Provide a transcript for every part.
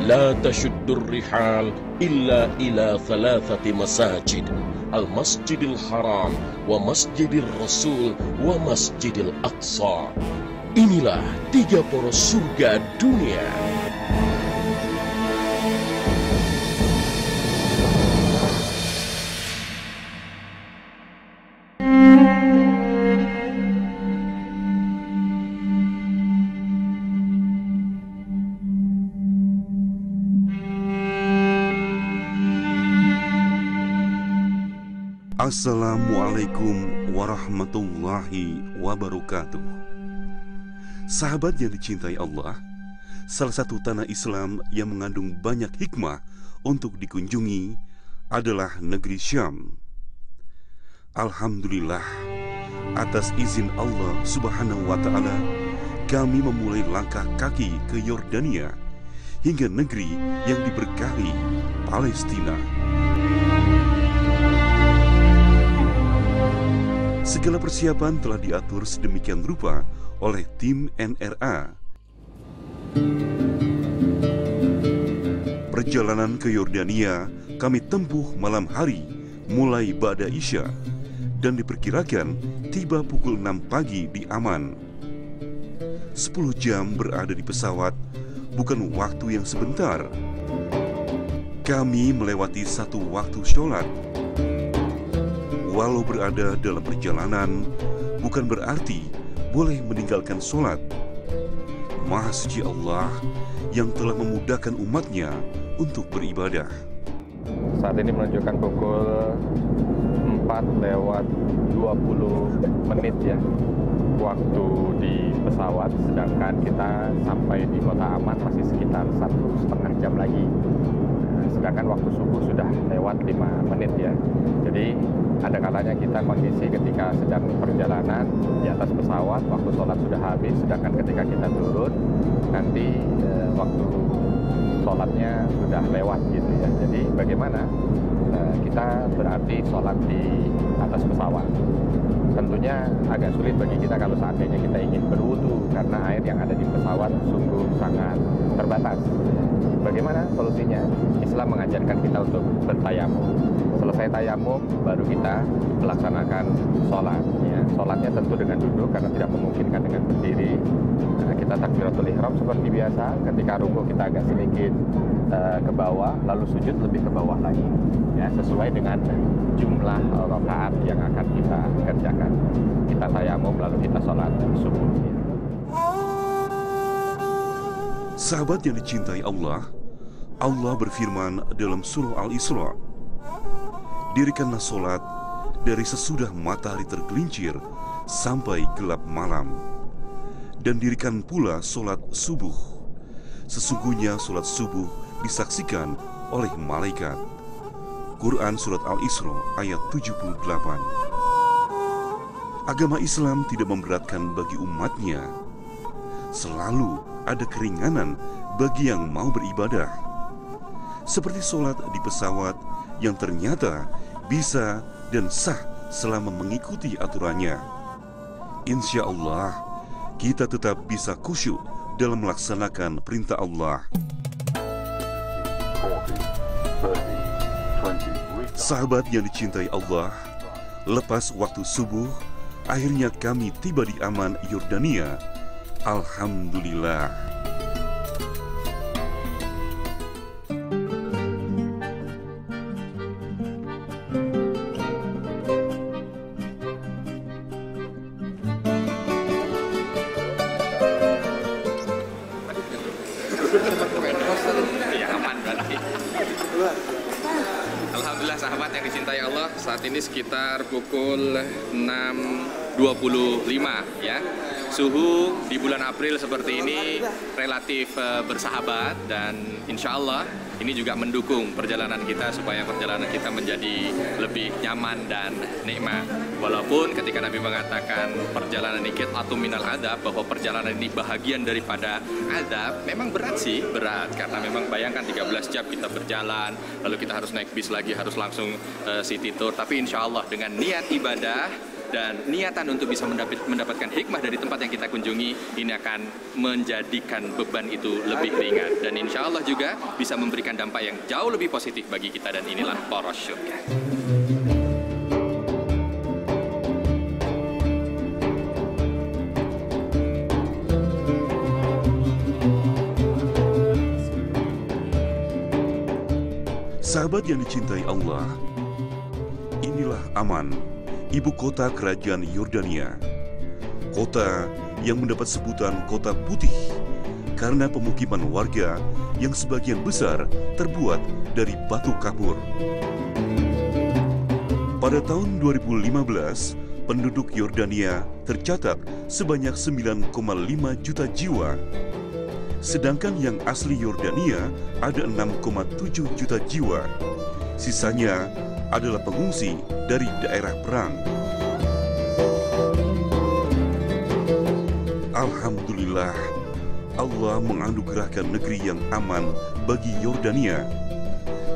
لا تشد الرحال إلا إلى 3 مساجد المسجد الحرام ومسجid الرسول ومسجid الأقصى. Inilah 3 poros surga dunia. Assalamualaikum warahmatullahi wabarakatuh. Sahabat yang dicintai Allah, salah satu tanah Islam yang mengandung banyak hikmah untuk dikunjungi adalah negeri Syam. Alhamdulillah, atas izin Allah Subhanahu wa Ta'ala, kami memulai langkah kaki ke Yordania hingga negeri yang diberkahi, Palestina. Segala persiapan telah diatur sedemikian rupa oleh tim NRA. Perjalanan ke Yordania kami tempuh malam hari mulai ba'da Isya dan diperkirakan tiba pukul 6 pagi di Amman. 10 jam berada di pesawat bukan waktu yang sebentar. Kami melewati satu waktu sholat. Walau berada dalam perjalanan, bukan berarti boleh meninggalkan sholat. Maha suci Allah yang telah memudahkan umatnya untuk beribadah. Saat ini menunjukkan pukul 4:20 ya, waktu di pesawat, sedangkan kita sampai di kota Amman masih sekitar 1,5 jam lagi. Sedangkan waktu subuh sudah lewat 5 menit ya. Jadi ada kalanya kita kondisi ketika sedang perjalanan di atas pesawat, waktu sholat sudah habis, sedangkan ketika kita turun nanti waktu sholatnya sudah lewat gitu ya. Jadi bagaimana kita berarti sholat di atas pesawat? Tentunya agak sulit bagi kita kalau seandainya kita ingin berwudu karena air yang ada di pesawat sungguh sangat terbatas. Bagaimana solusinya? Islam mengajarkan kita untuk bertayamum. Selesai tayamum, baru kita melaksanakan sholat. Ya. Sholatnya tentu dengan duduk karena tidak memungkinkan dengan berdiri. Nah, kita takbiratul ihram seperti biasa. Ketika rukuk kita agak sedikit ke bawah, lalu sujud lebih ke bawah lagi. Ya, sesuai dengan jumlah rakaat yang akan kita kerjakan. Kita tayamum lalu kita sholat subuh. Sahabat yang dicintai Allah, Allah berfirman dalam surah Al-Isra, dirikanlah solat dari sesudah matahari tergelincir sampai gelap malam, dan dirikan pula solat subuh. Sesungguhnya solat subuh disaksikan oleh malaikat. Quran Surat Al-Isra ayat 78. Agama Islam tidak memberatkan bagi umatnya. Selalu ada keringanan bagi yang mau beribadah. Seperti sholat di pesawat yang ternyata bisa dan sah selama mengikuti aturannya. Insya Allah, kita tetap bisa khusyuk dalam melaksanakan perintah Allah. Sahabat yang dicintai Allah, lepas waktu subuh, akhirnya kami tiba di Amman, Yordania. Alhamdulillah. Alhamdulillah sahabat yang dicintai Allah, saat ini sekitar pukul 6:25 ya. Suhu di bulan April seperti ini relatif bersahabat dan insya Allah ini juga mendukung perjalanan kita supaya perjalanan kita menjadi lebih nyaman dan nikmat. Walaupun ketika Nabi mengatakan perjalanan ini qit'atun minal adab, bahwa perjalanan ini bahagian daripada adab, memang berat sih, berat. Karena memang bayangkan 13 jam kita berjalan, lalu kita harus naik bis lagi, harus langsung city tour. Tapi insya Allah dengan niat ibadah, dan niatan untuk bisa mendapatkan hikmah dari tempat yang kita kunjungi, ini akan menjadikan beban itu lebih ringan. Dan insya Allah juga bisa memberikan dampak yang jauh lebih positif bagi kita, dan inilah poros surga. Sahabat yang dicintai Allah, inilah Amman, ibu kota kerajaan Yordania. Kota yang mendapat sebutan kota putih karena pemukiman warga yang sebagian besar terbuat dari batu kapur. Pada tahun 2015, penduduk Yordania tercatat sebanyak 9,5 juta jiwa. Sedangkan yang asli Yordania ada 6,7 juta jiwa. Sisanya adalah pengungsi dari daerah perang. Alhamdulillah, Allah menganugerahkan negeri yang aman bagi Yordania.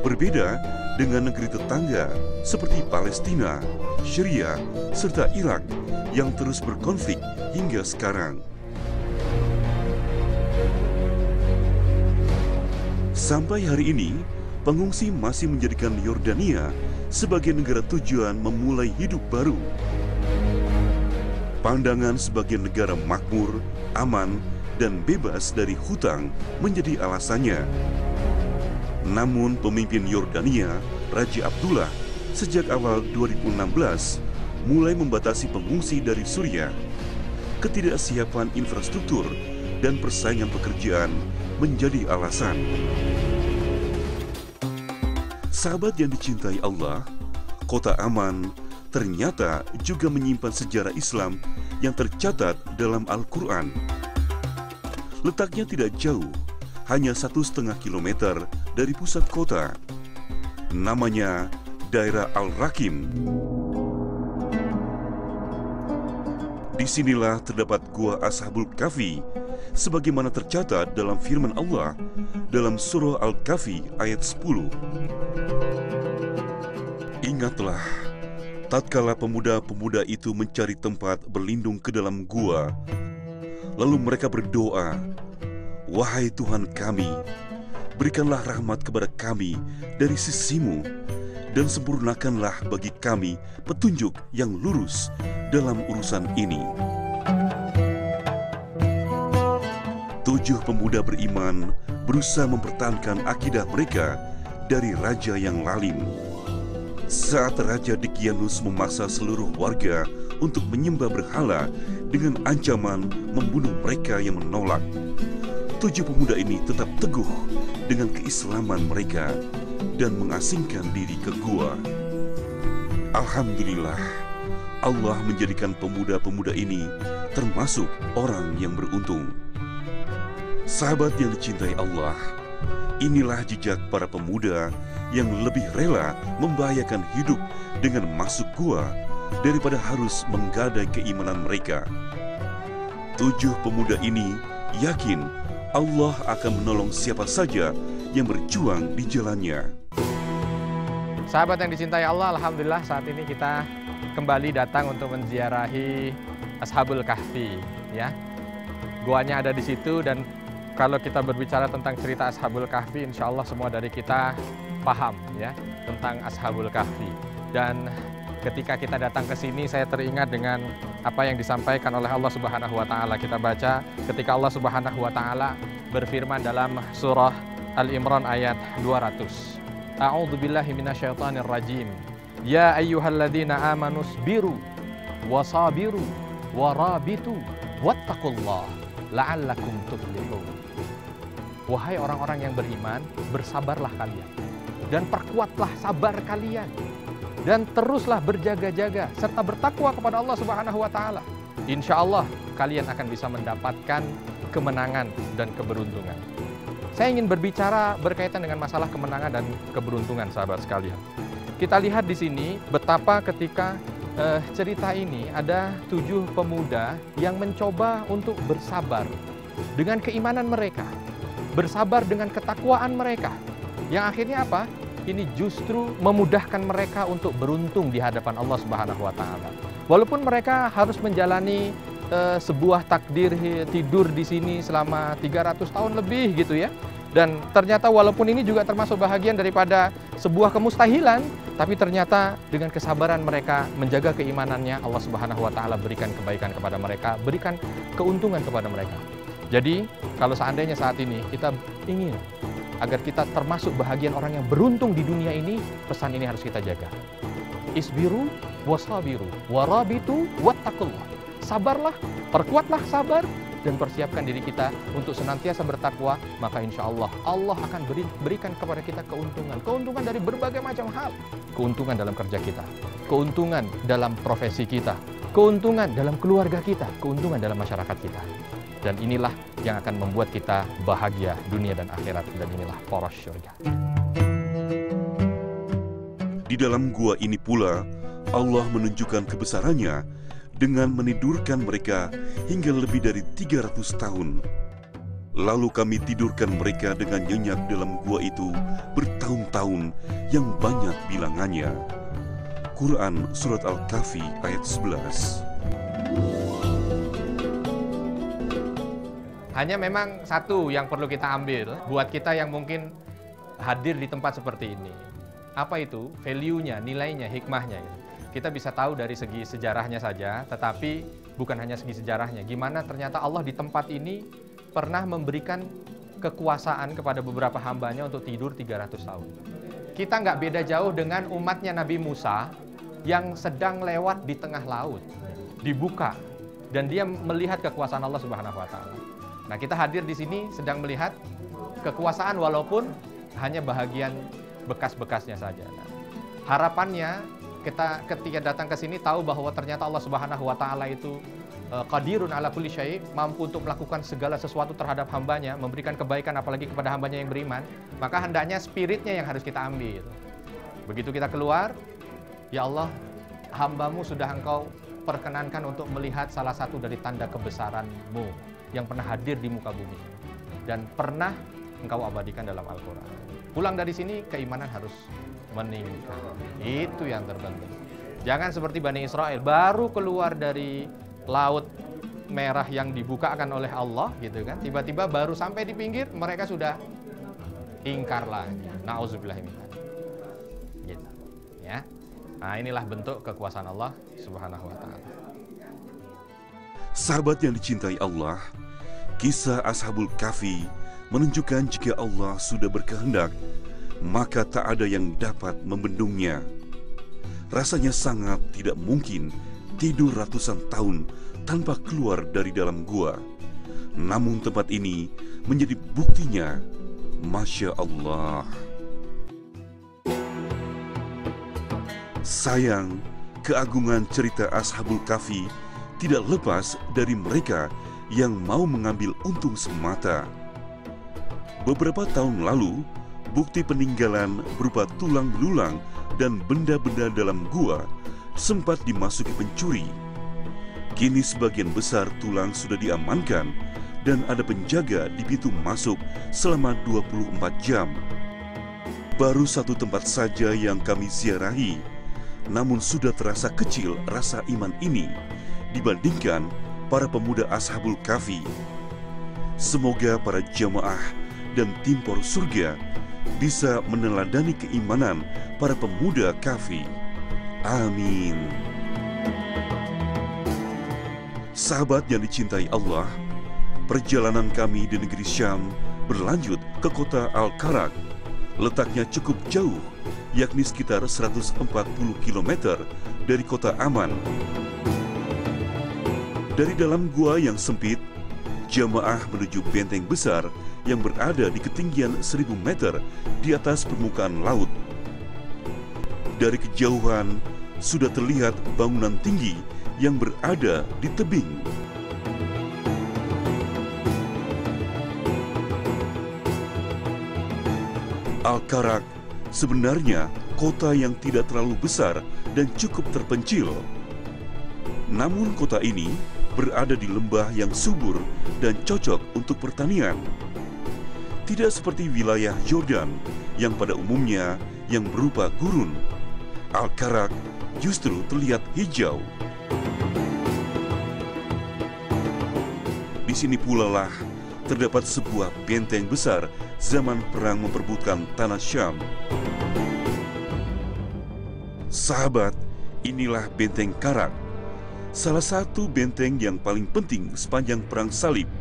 Berbeda dengan negeri tetangga seperti Palestina, Syria, serta Irak yang terus berkonflik hingga sekarang. Sampai hari ini, pengungsi masih menjadikan Yordania sebagai negara tujuan memulai hidup baru. Pandangan sebagai negara makmur, aman, dan bebas dari hutang menjadi alasannya. Namun pemimpin Yordania, Raja Abdullah, sejak awal 2016 mulai membatasi pengungsi dari Suriah. Ketidaksiapan infrastruktur dan persaingan pekerjaan menjadi alasan. Sahabat yang dicintai Allah, kota Amman ternyata juga menyimpan sejarah Islam yang tercatat dalam Al-Quran. Letaknya tidak jauh, hanya 1,5 kilometer dari pusat kota. Namanya daerah Al-Rakim. Disinilah terdapat Gua Ashabul Kahfi, sebagaimana tercatat dalam firman Allah dalam surah Al-Kahfi ayat 10. Ingatlah, tatkala pemuda-pemuda itu mencari tempat berlindung ke dalam gua, lalu mereka berdoa, "Wahai Tuhan kami, berikanlah rahmat kepada kami dari sisi-Mu, dan sempurnakanlah bagi kami petunjuk yang lurus dalam urusan ini." 7 pemuda beriman berusaha mempertahankan akidah mereka dari raja yang lalim. Saat Raja Dqianus memaksa seluruh warga untuk menyembah berhala dengan ancaman membunuh mereka yang menolak, 7 pemuda ini tetap teguh dengan keislaman mereka dan mengasingkan diri ke gua. Alhamdulillah, Allah menjadikan pemuda-pemuda ini termasuk orang yang beruntung. Sahabat yang dicintai Allah, inilah jejak para pemuda yang lebih rela membahayakan hidup dengan masuk gua daripada harus menggadai keimanan mereka. 7 pemuda ini yakin Allah akan menolong siapa saja yang berjuang di jalannya. Sahabat yang dicintai Allah, alhamdulillah saat ini kita kembali datang untuk menziarahi Ashabul Kahfi, ya. Guanya ada di situ, dan kalau kita berbicara tentang cerita Ashabul Kahfi, insya Allah semua dari kita paham ya tentang Ashabul Kahfi. Dan ketika kita datang ke sini, saya teringat dengan apa yang disampaikan oleh Allah Subhanahu wa Ta'ala. Kita baca ketika Allah Subhanahu wa Ta'ala berfirman dalam surah Al-Imran ayat 200. A'udzubillahi minasyaitonir rajim. Ya ayyuhalladzina amanu sabiru wasabiru warabitu wattaqullah la'allakum tuflihun. Wahai orang-orang yang beriman, bersabarlah kalian dan perkuatlah sabar kalian, dan teruslah berjaga-jaga serta bertakwa kepada Allah Subhanahu wa Ta'ala. Insya Allah kalian akan bisa mendapatkan kemenangan dan keberuntungan. Saya ingin berbicara berkaitan dengan masalah kemenangan dan keberuntungan, sahabat sekalian. Kita lihat di sini betapa ketika cerita ini ada 7 pemuda yang mencoba untuk bersabar dengan keimanan mereka, bersabar dengan ketakwaan mereka, yang akhirnya apa? Ini justru memudahkan mereka untuk beruntung di hadapan Allah Subhanahu wa Ta'ala. Walaupun mereka harus menjalani sebuah takdir tidur di sini selama 300 tahun lebih gitu ya. Dan ternyata walaupun ini juga termasuk bahagian daripada sebuah kemustahilan, tapi ternyata dengan kesabaran mereka menjaga keimanannya, Allah Subhanahu wa taala berikan kebaikan kepada mereka, berikan keuntungan kepada mereka. Jadi, kalau seandainya saat ini kita ingin agar kita termasuk bahagian orang yang beruntung di dunia ini, pesan ini harus kita jaga. Isbiru wasabiru warabitu wattaqullah. Sabarlah, perkuatlah sabar, dan persiapkan diri kita untuk senantiasa bertakwa, maka insya Allah Allah akan berikan kepada kita keuntungan dari berbagai macam hal. Keuntungan dalam kerja kita, keuntungan dalam profesi kita, keuntungan dalam keluarga kita, keuntungan dalam masyarakat kita. Dan inilah yang akan membuat kita bahagia dunia dan akhirat, dan inilah poros syurga. Di dalam gua ini pula Allah menunjukkan kebesarannya dengan menidurkan mereka hingga lebih dari 300 tahun. Lalu kami tidurkan mereka dengan nyenyak dalam gua itu bertahun-tahun yang banyak bilangannya. Quran Surat Al-Kahfi ayat 11. Hanya memang satu yang perlu kita ambil buat kita yang mungkin hadir di tempat seperti ini. Apa itu? Value-nya, nilainya, hikmahnya. Kita bisa tahu dari segi sejarahnya saja, tetapi bukan hanya segi sejarahnya. Gimana ternyata Allah di tempat ini pernah memberikan kekuasaan kepada beberapa hambanya untuk tidur 300 tahun. Kita nggak beda jauh dengan umatnya Nabi Musa yang sedang lewat di tengah laut, dibuka, dan dia melihat kekuasaan Allah Subhanahu wa taala. Nah, kita hadir di sini sedang melihat kekuasaan walaupun hanya bahagian bekas-bekasnya saja. Nah, harapannya kita ketika datang ke sini tahu bahwa ternyata Allah Subhanahu wa taala itu qadirun ala kulli syai', mampu untuk melakukan segala sesuatu terhadap hambanya, memberikan kebaikan apalagi kepada hambanya yang beriman. Maka hendaknya spiritnya yang harus kita ambil. Begitu kita keluar, ya Allah, hambamu sudah engkau perkenankan untuk melihat salah satu dari tanda kebesaran-Mu yang pernah hadir di muka bumi dan pernah engkau abadikan dalam Al-Quran. Pulang dari sini, keimanan harus meningkat. Itu yang terpenting. Jangan seperti Bani Israel, baru keluar dari laut merah yang dibukakan oleh Allah, gitu kan. Tiba-tiba baru sampai di pinggir, mereka sudah ingkar lagi. Nauzubillah min dzalik. Gitu. Ya. Nah, inilah bentuk kekuasaan Allah Subhanahu wa taala. Sahabat yang dicintai Allah, kisah Ashabul Kahfi menunjukkan jika Allah sudah berkehendak, maka tak ada yang dapat membendungnya. Rasanya sangat tidak mungkin tidur ratusan tahun tanpa keluar dari dalam gua. Namun tempat ini menjadi buktinya. Masya Allah. Sayang, keagungan cerita Ashabul Kahfi tidak lepas dari mereka yang mau mengambil untung semata. Beberapa tahun lalu, bukti peninggalan berupa tulang belulang dan benda-benda dalam gua sempat dimasuki pencuri. Kini sebagian besar tulang sudah diamankan dan ada penjaga di pintu masuk selama 24 jam. Baru satu tempat saja yang kami ziarahi, namun sudah terasa kecil rasa iman ini dibandingkan para pemuda Ashabul Kahfi. Semoga para jamaah dan tim poros surga bisa meneladani keimanan para pemuda Kahfi. Amin. Sahabat yang dicintai Allah, perjalanan kami di negeri Syam berlanjut ke kota Al-Karak. Letaknya cukup jauh, yakni sekitar 140 km dari kota Aman. Dari dalam gua yang sempit, jamaah menuju benteng besar yang berada di ketinggian 1000 meter di atas permukaan laut. Dari kejauhan sudah terlihat bangunan tinggi yang berada di tebing. Al-Karak sebenarnya kota yang tidak terlalu besar dan cukup terpencil. Namun kota ini berada di lembah yang subur dan cocok untuk pertanian. Tidak seperti wilayah Yordan yang pada umumnya yang berupa gurun. Al-Karak justru terlihat hijau. Di sini pula lah terdapat sebuah benteng besar zaman perang memperebutkan tanah Syam. Sahabat, inilah benteng Karak, salah satu benteng yang paling penting sepanjang perang salib.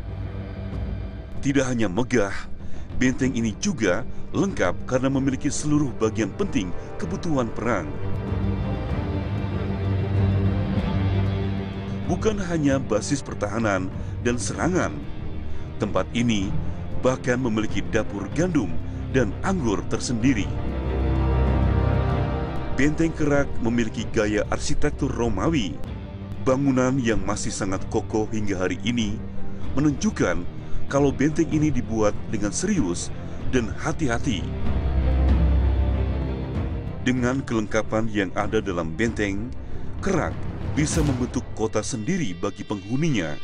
Tidak hanya megah, benteng ini juga lengkap karena memiliki seluruh bagian penting kebutuhan perang. Bukan hanya basis pertahanan dan serangan, tempat ini bahkan memiliki dapur gandum dan anggur tersendiri. Benteng Karak memiliki gaya arsitektur Romawi. Bangunan yang masih sangat kokoh hingga hari ini menunjukkan kalau benteng ini dibuat dengan serius dan hati-hati. Dengan kelengkapan yang ada dalam benteng, Karak bisa membentuk kota sendiri bagi penghuninya.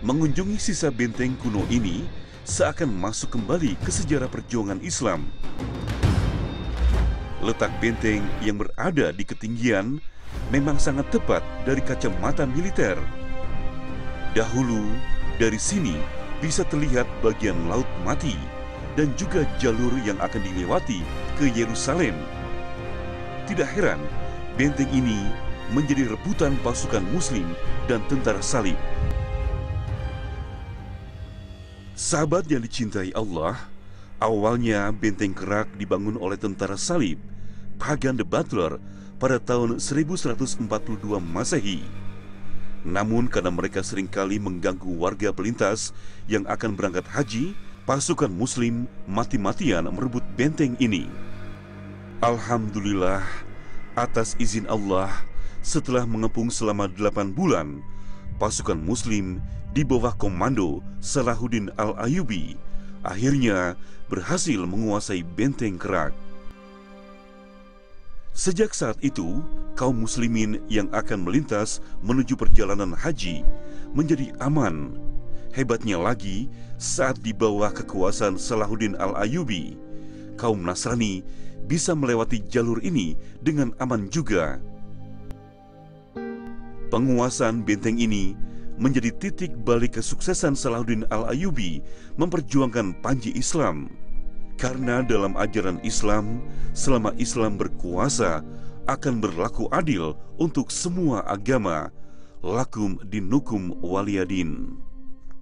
Mengunjungi sisa benteng kuno ini seakan masuk kembali ke sejarah perjuangan Islam. Letak benteng yang berada di ketinggian memang sangat tepat dari kacamata militer. Dahulu, dari sini bisa terlihat bagian Laut Mati dan juga jalur yang akan dilewati ke Yerusalem. Tidak heran, benteng ini menjadi rebutan pasukan Muslim dan tentara salib. Sahabat yang dicintai Allah, awalnya benteng Karak dibangun oleh tentara salib, Pagan the Butler, pada tahun 1142 Masehi. Namun karena mereka seringkali mengganggu warga pelintas yang akan berangkat haji, pasukan Muslim mati-matian merebut benteng ini. Alhamdulillah, atas izin Allah, setelah mengepung selama 8 bulan, pasukan Muslim di bawah komando Salahuddin Al-Ayyubi akhirnya berhasil menguasai benteng Karak. Sejak saat itu, kaum muslimin yang akan melintas menuju perjalanan haji menjadi aman. Hebatnya lagi, saat di bawah kekuasaan Salahuddin Al-Ayyubi, kaum Nasrani bisa melewati jalur ini dengan aman juga. Penguasaan benteng ini menjadi titik balik kesuksesan Salahuddin Al-Ayyubi memperjuangkan panji Islam. Karena dalam ajaran Islam, selama Islam berkuasa, akan berlaku adil untuk semua agama. Lakum dinukum waliyadin.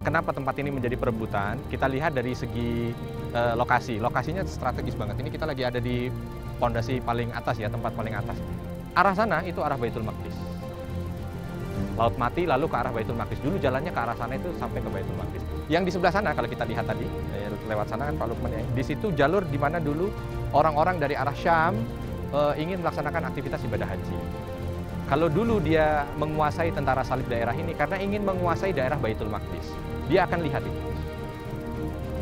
Kenapa tempat ini menjadi perebutan? Kita lihat dari segi lokasi. Lokasinya strategis banget. Ini kita lagi ada di pondasi paling atas ya, tempat paling atas. Arah sana itu arah Baitul Maqdis. Laut Mati lalu ke arah Baitul Maqdis. Dulu jalannya ke arah sana itu sampai ke Baitul Maqdis. Yang di sebelah sana kalau kita lihat tadi, lewat sana kan Pak Lukman ya. Di situ jalur di mana dulu orang-orang dari arah Syam ingin melaksanakan aktivitas ibadah haji. Kalau dulu dia menguasai tentara salib daerah ini karena ingin menguasai daerah Baitul Maqdis. Dia akan lihat itu.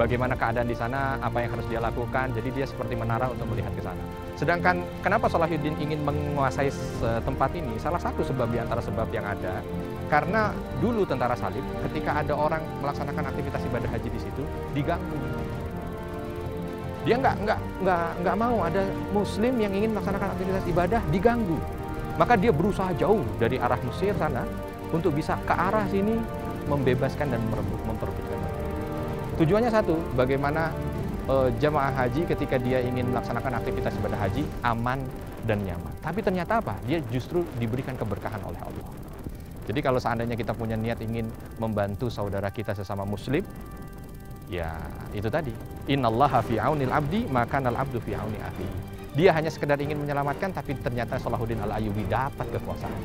Bagaimana keadaan di sana, apa yang harus dia lakukan. Jadi dia seperti menara untuk melihat ke sana. Sedangkan kenapa Salahuddin ingin menguasai tempat ini? Salah satu sebab di antara sebab yang ada, karena dulu tentara salib ketika ada orang melaksanakan aktivitas ibadah haji di situ diganggu. Dia nggak mau ada Muslim yang ingin melaksanakan aktivitas ibadah diganggu. Maka dia berusaha jauh dari arah Mesir sana untuk bisa ke arah sini membebaskan dan memperebutkan. Tujuannya satu, bagaimana jamaah haji ketika dia ingin melaksanakan aktivitas ibadah haji aman dan nyaman. Tapi ternyata apa? Dia justru diberikan keberkahan oleh Allah. Jadi kalau seandainya kita punya niat ingin membantu saudara kita sesama Muslim, ya itu tadi. Innallaha fi aunil abdi maka nal abdu fi auni akhi. Dia hanya sekedar ingin menyelamatkan, tapi ternyata Salahuddin Al-Ayyubi dapat kekuasaan.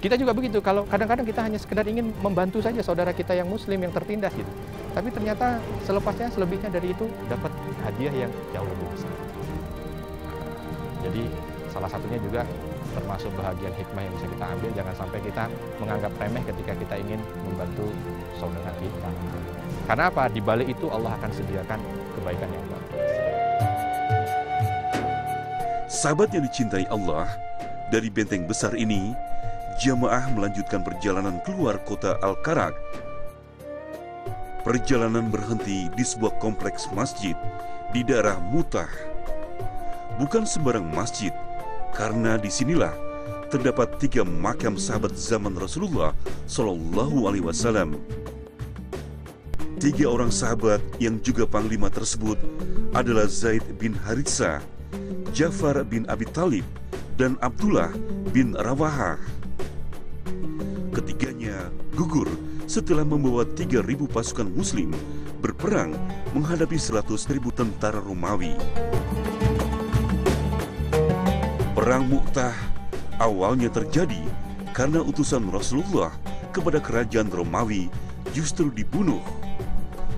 Kita juga begitu, kalau kadang-kadang kita hanya sekedar ingin membantu saja saudara kita yang Muslim yang tertindas gitu. Tapi ternyata selebihnya dari itu dapat hadiah yang jauh lebih besar. Jadi salah satunya juga termasuk bahagian hikmah yang bisa kita ambil, jangan sampai kita menganggap remeh ketika kita ingin membantu saudara kita. Karena apa? Di balik itu Allah akan sediakan kebaikan yang luar biasa. Sahabat yang dicintai Allah, dari benteng besar ini, jamaah melanjutkan perjalanan keluar kota Al-Karak. Perjalanan berhenti di sebuah kompleks masjid di daerah Mutah. Bukan sembarang masjid, karena disinilah terdapat 3 makam sahabat zaman Rasulullah Shallallahu Alaihi Wasallam. 3 orang sahabat yang juga panglima tersebut adalah Zaid bin Haritsah, Ja'far bin Abi Thalib, dan Abdullah bin Rawahah. Ketiganya gugur setelah membawa 3.000 pasukan Muslim berperang menghadapi 100.000 tentara Romawi. Perang Mu'tah awalnya terjadi karena utusan Rasulullah kepada kerajaan Romawi justru dibunuh.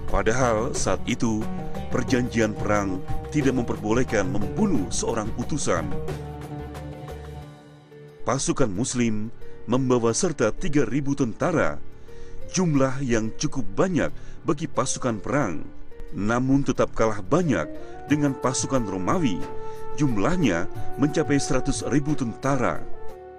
Padahal saat itu perjanjian perang tidak memperbolehkan membunuh seorang utusan. Pasukan Muslim membawa serta 3.000 tentara, jumlah yang cukup banyak bagi pasukan perang, namun tetap kalah banyak dengan pasukan Romawi. Jumlahnya mencapai 100.000 tentara.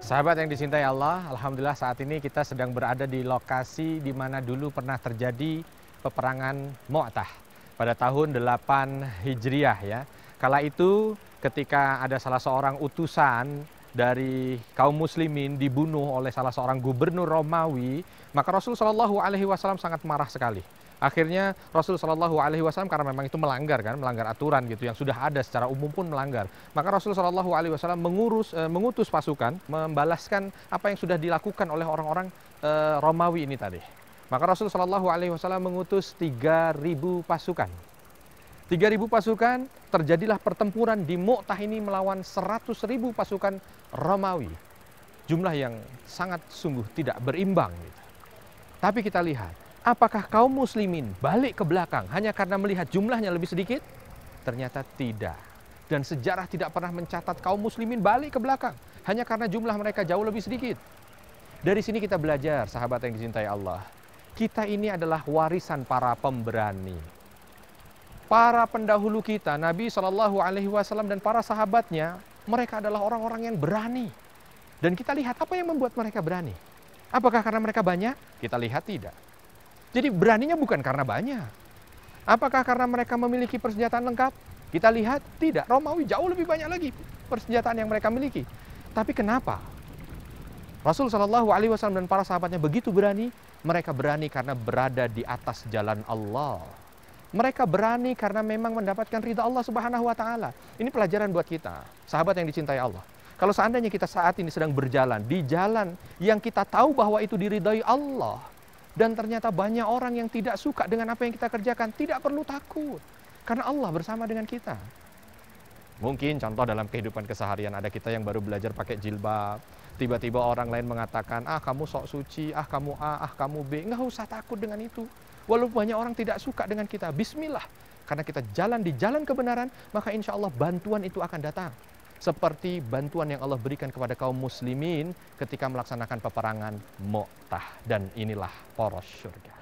Sahabat yang dicintai Allah, alhamdulillah saat ini kita sedang berada di lokasi di mana dulu pernah terjadi peperangan Mu'tah pada tahun 8 Hijriah ya. Kala itu ketika ada salah seorang utusan dari kaum muslimin dibunuh oleh salah seorang gubernur Romawi, maka Rasul Shallallahu Alaihi Wasallam sangat marah sekali. Akhirnya Rasul Shallallahu Alaihi Wasallam, karena memang itu melanggar aturan gitu yang sudah ada secara umum pun melanggar, maka Rasul Shallallahu Alaihi Wasallam mengutus pasukan membalaskan apa yang sudah dilakukan oleh orang-orang Romawi ini tadi. Maka Rasul Shallallahu Alaihi Wasallam mengutus 3.000 pasukan. 3.000 pasukan, terjadilah pertempuran di Mu'tah ini melawan 100.000 pasukan Romawi. Jumlah yang sangat sungguh tidak berimbang gitu. Tapi kita lihat, apakah kaum muslimin balik ke belakang hanya karena melihat jumlahnya lebih sedikit? Ternyata tidak. Dan sejarah tidak pernah mencatat kaum muslimin balik ke belakang hanya karena jumlah mereka jauh lebih sedikit. Dari sini kita belajar, sahabat yang dicintai Allah. Kita ini adalah warisan para pemberani. Para pendahulu kita, Nabi Shallallahu Alaihi Wasallam dan para sahabatnya, mereka adalah orang-orang yang berani. Dan kita lihat apa yang membuat mereka berani. Apakah karena mereka banyak? Kita lihat tidak. Jadi beraninya bukan karena banyak. Apakah karena mereka memiliki persenjataan lengkap? Kita lihat tidak. Romawi jauh lebih banyak lagi persenjataan yang mereka miliki. Tapi kenapa Rasul Shallallahu Alaihi Wasallam dan para sahabatnya begitu berani? Mereka berani karena berada di atas jalan Allah. Mereka berani karena memang mendapatkan ridha Allah Subhanahu wa Ta'ala. Ini pelajaran buat kita, sahabat yang dicintai Allah. Kalau seandainya kita saat ini sedang berjalan di jalan yang kita tahu bahwa itu diridhai Allah, dan ternyata banyak orang yang tidak suka dengan apa yang kita kerjakan, tidak perlu takut, karena Allah bersama dengan kita. Mungkin contoh dalam kehidupan keseharian, ada kita yang baru belajar pakai jilbab, tiba-tiba orang lain mengatakan, kamu sok suci, kamu A, kamu B. Nggak usah takut dengan itu. Walaupun banyak orang tidak suka dengan kita, bismillah. Karena kita jalan di jalan kebenaran, maka insya Allah bantuan itu akan datang. Seperti bantuan yang Allah berikan kepada kaum muslimin ketika melaksanakan peperangan Mu'tah. Dan inilah poros surga.